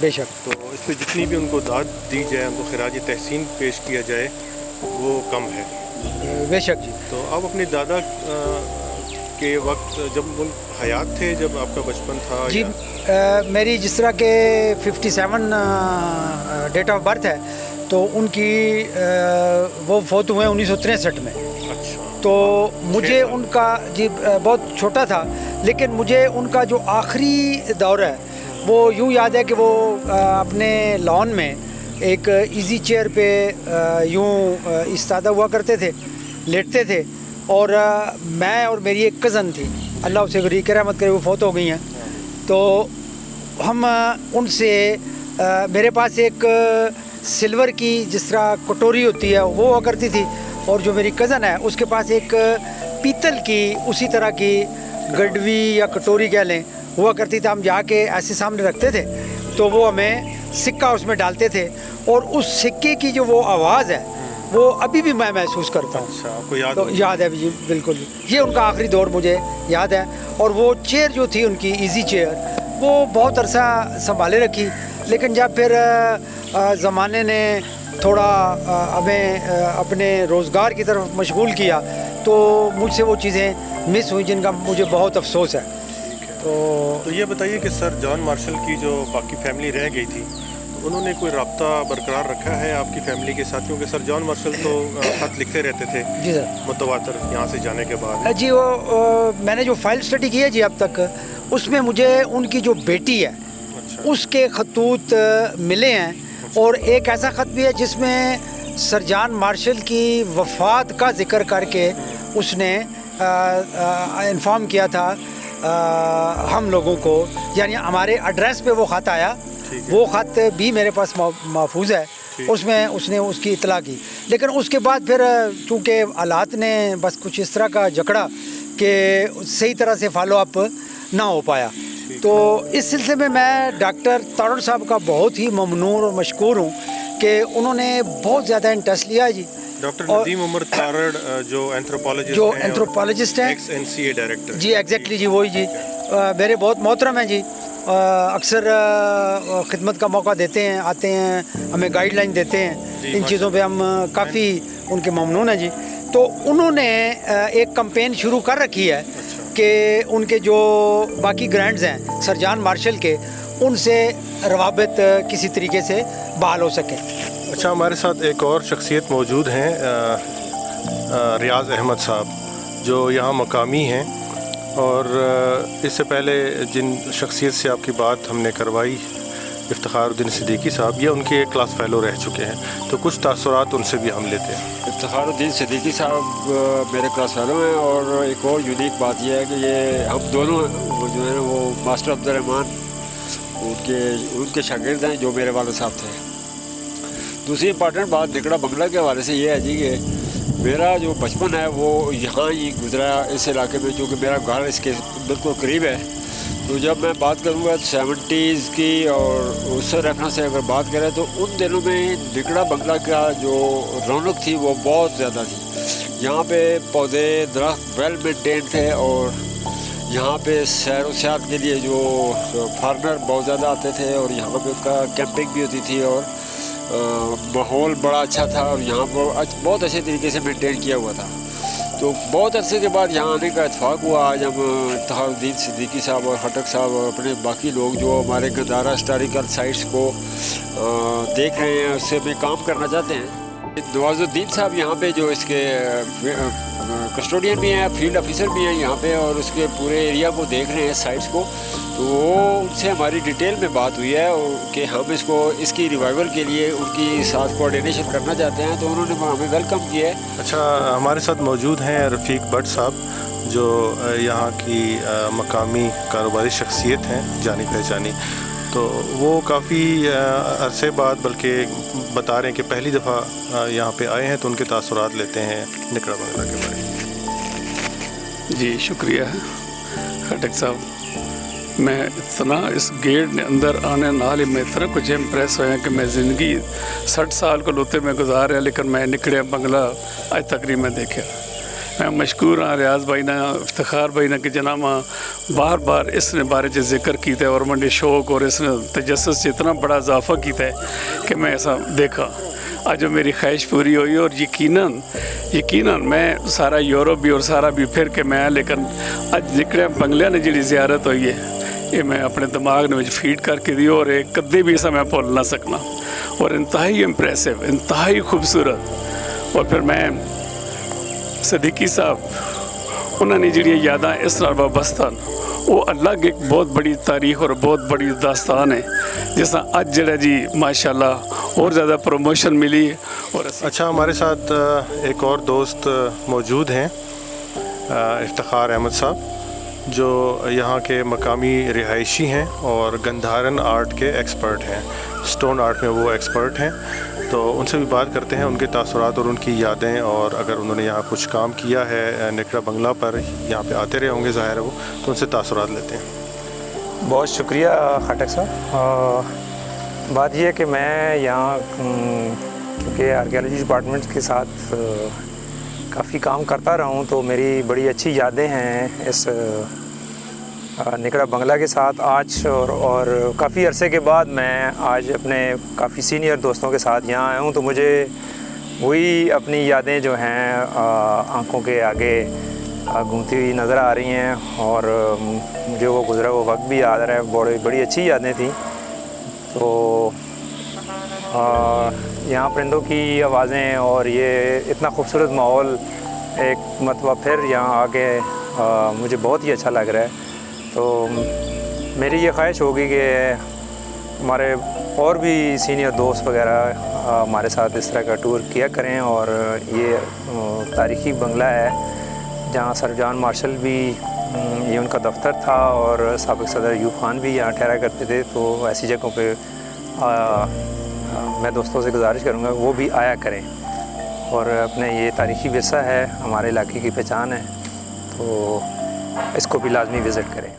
بے شک تو اس پہ جتنی بھی ان کو داد دی جائے، ان کو خراج تحسین پیش کیا جائے، وہ کم ہے۔ بے شک جی۔ تو آپ اپنے دادا کے وقت جب وہ حیات تھے، جب آپ کا بچپن تھا؟ جی میری جس طرح کہ 57 ڈیٹ آف برتھ ہے، تو ان کی وہ فوت ہوئے 1963 میں۔ اچھا۔ تو مجھے ان کا جی بہت چھوٹا تھا، لیکن مجھے ان کا جو آخری دور ہے وہ یوں یاد ہے کہ وہ اپنے لان میں ایک ایزی چیئر پہ یوں استادہ ہوا کرتے تھے، لیٹتے تھے، اور میں اور میری ایک کزن تھی، اللہ اسے غریق رحمت کرے، وہ فوت ہو گئی ہیں۔ تو ہم ان سے میرے پاس ایک سلور کی جس طرح کٹوری ہوتی ہے وہ ہوا کرتی تھی، اور جو میری کزن ہے اس کے پاس ایک پیتل کی اسی طرح کی گڈوی یا کٹوری کہہ لیں ہوا کرتی تھی۔ ہم جا کے ایسے سامنے رکھتے تھے تو وہ ہمیں سکہ اس میں ڈالتے تھے، اور اس سکے کی جو وہ آواز ہے وہ ابھی بھی میں محسوس کرتا ہوں۔ اچھا، آپ کو یاد تو یاد ہے جی، بالکل یہ ان کا آخری دور مجھے یاد ہے۔ اور وہ چیئر جو تھی ان کی ایزی چیئر، وہ بہت عرصہ سنبھالے رکھی، لیکن جب پھر زمانے نے تھوڑا ہمیں اپنے روزگار کی طرف مشغول کیا تو مجھ سے وہ چیزیں مس ہوئیں، جن کا مجھے بہت افسوس ہے۔ تو یہ بتائیے کہ سر جان مارشل کی جو باقی فیملی رہ گئی تھی، انہوں نے کوئی رابطہ برقرار رکھا ہے آپ کی فیملی کے ساتھ؟ کیونکہ سر جان مارشل تو خط لکھتے رہتے تھے جی سر، متواتر یہاں سے جانے کے بعد۔ جی وہ میں نے جو فائل سٹڈی کی ہے جی اب تک، اس میں مجھے ان کی جو بیٹی ہے اس کے خطوط ملے ہیں، اور ایک ایسا خط بھی ہے جس میں سر جان مارشل کی وفات کا ذکر کر کے اس نے انفارم کیا تھا ہم لوگوں کو، یعنی ہمارے ایڈریس پہ وہ خط آیا، وہ خط بھی میرے پاس محفوظ ہے، اس میں اس نے اس کی اطلاع کی۔ لیکن اس کے بعد پھر چونکہ حالات نے بس کچھ اس طرح کا جکڑا کہ صحیح طرح سے فالو اپ نہ ہو پایا، تو اس سلسلے میں ڈاکٹر تارڑ صاحب کا بہت ہی ممنون اور مشکور ہوں کہ انہوں نے بہت زیادہ انٹرسٹ لیا ہے جی۔ ڈاکٹر ندیم عمر تارڑ جو اینتھروپولوجسٹ ہیں، ایکس NCA ڈائریکٹر۔ جی ایگزیکٹلی جی، وہی جی، میرے بہت محترم ہیں جی، اکثر خدمت کا موقع دیتے ہیں، آتے ہیں، ہمیں گائیڈ لائن دیتے ہیں، ان چیزوں پہ ہم کافی ان کے ممنون ہیں جی۔ تو انہوں نے ایک کمپین شروع کر رکھی ہے کہ ان کے جو باقی گرینڈز ہیں سر جان مارشل کے، ان سے روابط کسی طریقے سے بحال ہو سکے۔ اچھا، ہمارے ساتھ ایک اور شخصیت موجود ہیں، ریاض احمد صاحب، جو یہاں مقامی ہیں، اور اس سے پہلے جن شخصیت سے آپ کی بات ہم نے کروائی، افتخار الدین صدیقی صاحب، یہ ان کے کلاس فیلو رہ چکے ہیں، تو کچھ تاثرات ان سے بھی ہم لیتے ہیں۔ افتخار الدین صدیقی صاحب میرے کلاس فیلو ہیں، اور ایک اور یونیک بات یہ ہے کہ یہ ہم دونوں جو ہیں وہ ماسٹر عبد الرحمان ان کے شاگرد ہیں، جو میرے والد صاحب تھے۔ دوسری امپارٹنٹ بات نکڑا بنگلہ کے حوالے سے یہ ہے جی کہ میرا جو بچپن ہے وہ یہاں ہی گزرا، اس علاقے میں، چونکہ میرا گھر اس کے بالکل قریب ہے۔ تو جب میں بات کروں گا 70s کی، اور اس سے ریفرنس سے اگر بات کریں تو ان دنوں میں نکڑا بنگلہ کا جو رونق تھی وہ بہت زیادہ تھی۔ یہاں پہ پودے درخت ویل مینٹین تھے، اور یہاں پہ سیر و سیاحت کے لیے جو فارنر بہت زیادہ آتے تھے، اور یہاں پہ اس کا کیمپنگ بھی ہوتی تھی، اور ماحول بڑا اچھا تھا، اور یہاں پر بہت اچھے طریقے سے مینٹین کیا ہوا تھا۔ تو بہت عرصے کے بعد یہاں آنے کا اتفاق ہوا۔ آج ہم افتخار الدین صدیقی صاحب اور خٹک صاحب اور اپنے باقی لوگ جو ہمارے گندارا ہسٹوریکل سائٹس کو دیکھ رہے ہیں، اس سے بھی کام کرنا چاہتے ہیں۔ نواز الدین صاحب یہاں پہ جو اس کے کسٹوڈین بھی ہیں، فیلڈ آفیسر بھی ہیں یہاں پہ، اور اس کے پورے ایریا کو دیکھ رہے ہیں، سائٹس کو۔ تو وہ ان سے ہماری ڈیٹیل میں بات ہوئی ہے کہ ہم اس کی ریوائول کے لیے ان کی ساتھ کوآرڈینیشن کرنا چاہتے ہیں، تو انہوں نے ہمیں ویلکم کیا ہے۔ اچھا، ہمارے ساتھ موجود ہیں رفیق بٹ صاحب، جو یہاں کی مقامی کاروباری شخصیت ہیں، جانی پہچانی۔ تو وہ کافی عرصے بعد بلکہ بتا رہے ہیں کہ پہلی دفعہ یہاں پہ آئے ہیں، تو ان کے تاثرات لیتے ہیں نکڑا بنگلہ کے بارے میں۔ جی شکریہ خٹک صاحب، میں اتنا اس گیٹ نے اندر آنے نال میں اتنا کچھ امپریس ہویا کہ میں زندگی 60 سال کو لوتے میں گزار ہے، لیکن میں نکڑے بنگلہ آج تقریب میں دیکھا۔ میں مشکور ہاں ریاض بھائی نے افتخار بھائی نے کہ جناب بار بار اس نے بارے چ ذکر کیتا ہے اور منڈے شوق اور اس نے تجسس سے اتنا بڑا اضافہ کیتا ہے کہ میں ایسا دیکھا آج میری خواہش پوری ہوئی اور یقیناً میں سارا یورپ بھی اور سارا بھی پھر کے میں لیکن اج نکڑے بنگلے نے جڑی زیارت ہوئی ہے یہ میں اپنے دماغ نے فیڈ کر کے دی اور ایک کدے بھی ایسا میں بھول نہ سکنا اور انتہائی امپریسو انتہائی خوبصورت اور پھر میں صدیقی صاحب انہوں نے جڑی یاداں اس نال وابستہ وہ الگ ایک بہت بڑی تاریخ اور بہت بڑی داستان ہے جس طرح اج جڑا جی ماشاءاللہ اور زیادہ پروموشن ملی اور اچھا ہمارے ساتھ ایک اور دوست موجود ہیں افتخار احمد صاحب جو یہاں کے مقامی رہائشی ہیں اور گندھارن آرٹ کے ایکسپرٹ ہیں، سٹون آرٹ میں وہ ایکسپرٹ ہیں، تو ان سے بھی بات کرتے ہیں ان کے تاثرات اور ان کی یادیں، اور اگر انہوں نے یہاں کچھ کام کیا ہے نکڑا بنگلہ پر، یہاں پہ آتے رہے ہوں گے ظاہر ہے وہ، تو ان سے تاثرات لیتے ہیں۔ بہت شکریہ خاٹک صاحب۔ بات یہ ہے کہ میں یہاں کیونکہ آرکیالوجی ڈپارٹمنٹ کے ساتھ کافی کام کرتا رہا ہوں تو میری بڑی اچھی یادیں ہیں اس نکڑا بنگلہ کے ساتھ آج، اور کافی عرصے کے بعد میں آج اپنے کافی سینئر دوستوں کے ساتھ یہاں آیا ہوں تو مجھے وہی اپنی یادیں جو ہیں آنکھوں کے آگے گھومتی ہوئی نظر آ رہی ہیں اور مجھے وہ گزرا وہ وقت بھی یاد آ رہا ہے، بڑی اچھی یادیں تھیں۔ تو یہاں پرندوں کی آوازیں اور یہ اتنا خوبصورت ماحول ایک مرتبہ پھر یہاں آ کے مجھے بہت ہی اچھا لگ رہا ہے۔ تو میری یہ خواہش ہوگی کہ ہمارے اور بھی سینئر دوست وغیرہ ہمارے ساتھ اس طرح کا ٹور کیا کریں، اور یہ تاریخی بنگلہ ہے جہاں سر جان مارشل بھی یہ ان کا دفتر تھا اور سابق صدر ایوب خان بھی یہاں ٹھہرا کرتے تھے، تو ایسی جگہوں پہ میں دوستوں سے گزارش کروں گا وہ بھی آیا کریں، اور اپنے یہ تاریخی ورثہ ہے، ہمارے علاقے کی پہچان ہے، تو اس کو بھی لازمی وزٹ کریں۔